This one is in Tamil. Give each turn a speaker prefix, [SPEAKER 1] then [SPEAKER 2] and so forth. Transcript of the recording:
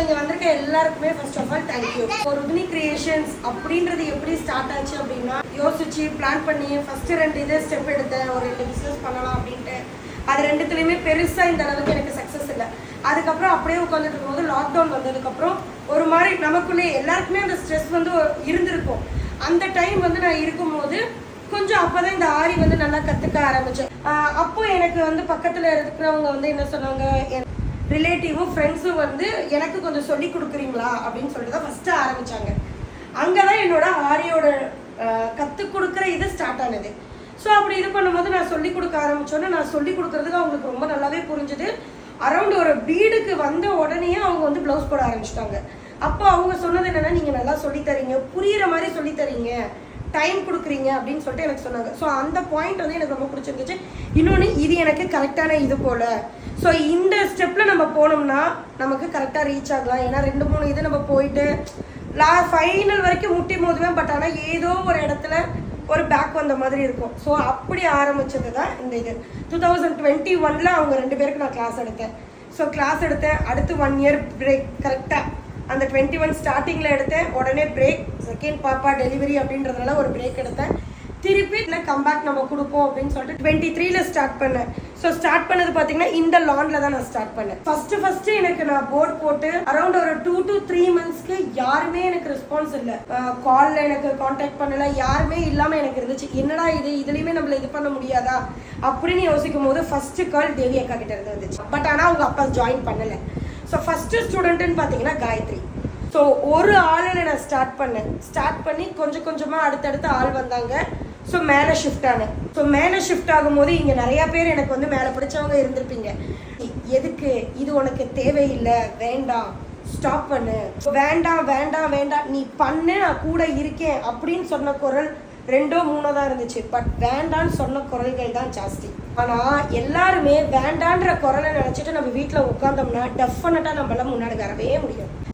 [SPEAKER 1] இங்கே வந்திருக்க எல்லாருக்குமே ஃபர்ஸ்ட் ஆஃப் ஆல் தேங்க்யூ. ஒரு ருதினி கிரியேஷன்ஸ் அப்படின்றது எப்படி ஸ்டார்ட் ஆச்சு அப்படின்னா, யோசிச்சு பிளான் பண்ணி ஃபர்ஸ்ட் 2 இதே ஸ்டெப் எடுத்தேன். ஒரு 2 பிஸ்னஸ் பண்ணலாம் அப்படின்ட்டு. அது 2த்துலையுமே பெருசாக இந்த அளவுக்கு எனக்கு சக்ஸஸ் இல்லை. அதுக்கப்புறம் அப்படியே உட்காந்துட்டு இருக்கும்போது லாக்டவுன் வந்ததுக்கப்புறம் ஒரு மாதிரி நமக்குள்ளே எல்லாருக்குமே அந்த ஸ்ட்ரெஸ் வந்து இருந்திருக்கும். அந்த டைம் வந்து நான் இருக்கும்போது கொஞ்சம் அப்போதான் இந்த ஆரி வந்து நல்லா கற்றுக்க ஆரம்பித்தேன். அப்போ எனக்கு வந்து பக்கத்தில் இருக்கிறவங்க வந்து என்ன சொன்னாங்க, என் ரிலேட்டிவும் ஃப்ரெண்ட்ஸும் வந்து எனக்கு கொஞ்சம் சொல்லி கொடுக்குறீங்களா அப்படின்னு சொல்லிட்டு தான் ஃபஸ்ட்டு ஆரம்பித்தாங்க. அங்கே தான் என்னோட ஆரியோட கற்றுக் கொடுக்குற இது ஸ்டார்ட் ஆனது. ஸோ அப்படி இது பண்ணும்போது நான் சொல்லிக் கொடுக்க ஆரம்பித்தோன்னே நான் சொல்லிக் கொடுக்குறதுக்கு அவங்களுக்கு ரொம்ப நல்லாவே புரிஞ்சுது. அரௌண்ட் ஒரு வீடுக்கு வந்த உடனே அவங்க வந்து ப்ளவுஸ் போட ஆரம்பிச்சிட்டாங்க. அப்போ அவங்க சொன்னது என்னென்னா, நீங்கள் நல்லா சொல்லித்தரீங்க, புரிகிற மாதிரி சொல்லித்தரீங்க, டைம் கொடுக்குறீங்க அப்படின்னு சொல்லிட்டு எனக்கு சொன்னாங்க. ஸோ அந்த பாயிண்ட் வந்து எனக்கு ரொம்ப பிடிச்சிருந்துச்சு. இன்னொன்று, இது எனக்கு கரெக்டான இது போல். ஸோ இந்த ஸ்டெப்பில் நம்ம போனோம்னா நமக்கு கரெக்டாக ரீச் ஆகலாம். ஏன்னா 2-3 இது நம்ம போயிட்டு ஃபைனல் வரைக்கும் முட்டி மோதுவேன். பட் ஆனால் ஏதோ ஒரு இடத்துல ஒரு பேக் வந்த மாதிரி இருக்கும். ஸோ அப்படி ஆரம்பித்தது தான் இந்த இது. 2021 அவங்க 2 பேருக்கு நான் கிளாஸ் எடுத்தேன். ஸோ கிளாஸ் எடுத்தேன். அடுத்து 1 இயர் பிரேக். கரெக்டாக அந்த 21 ஸ்டார்டிங்கில் எடுத்தேன். உடனே பிரேக். செகண்ட் பாப்பா டெலிவரி அப்படின்றதுனால ஒரு பிரேக் எடுத்தேன். திருப்பி இல்லை கம்பேக் நம்ம கொடுப்போம் அப்படின்னு சொல்லிட்டு 23ல் ஸ்டார்ட் பண்ணேன். ஸோ ஸ்டார்ட் பண்ணது பார்த்தீங்கன்னா இந்த லான்ல தான் நான் ஸ்டார்ட் பண்ணேன். ஃபர்ஸ்ட் எனக்கு நான் போர்ட் போட்டு அரௌண்ட் ஒரு 2 to 3 monthsக்கு யாருமே எனக்கு ரெஸ்பான்ஸ் இல்லை. காலில் எனக்கு கான்டாக்ட் பண்ணலை, யாருமே இல்லாமல் எனக்கு இருந்துச்சு. என்னடா இதுலேயுமே நம்மள இது பண்ண முடியாதா அப்படின்னு யோசிக்கும் போது ஃபர்ஸ்ட் கால் தேவி அக்கா கிட்ட இருந்து வந்துச்சு. பட் ஆனால் அவங்க அப்பா ஜாயின் பண்ணலை. ஸோ ஃபர்ஸ்ட் ஸ்டூடெண்ட்டுன்னு பார்த்தீங்கன்னா காயத்ரி. ஸோ ஒரு ஆளில் நான் ஸ்டார்ட் பண்ணி கொஞ்சம் கொஞ்சமாக அடுத்தடுத்து ஆள் வந்தாங்க. ஸோ மேலே ஷிஃப்ட் ஆனேன். ஸோ மேலே ஷிஃப்ட் ஆகும்போது இங்கே நிறையா பேர் எனக்கு வந்து மேலே பிடிச்சவங்க இருந்திருப்பீங்க. எதுக்கு இது உனக்கு தேவையில்லை, வேண்டாம், ஸ்டாப் பண்ணு, வேண்டாம் வேண்டாம் வேண்டாம் நீ பண்ணு, நான் கூட இருக்கேன் அப்படின்னு சொன்ன குரல் 2-3 தான் இருந்துச்சு. பட் வேண்டான்னு சொன்ன குரல்கள் தான் ஜாஸ்தி. ஆனால் எல்லாருமே வேண்டான்ற குரலை நினச்சிட்டு நம்ம வீட்டில் உட்காந்தோம்னா டெஃபினட்டாக நம்மளால முன்னாடி வரவே முடியும்.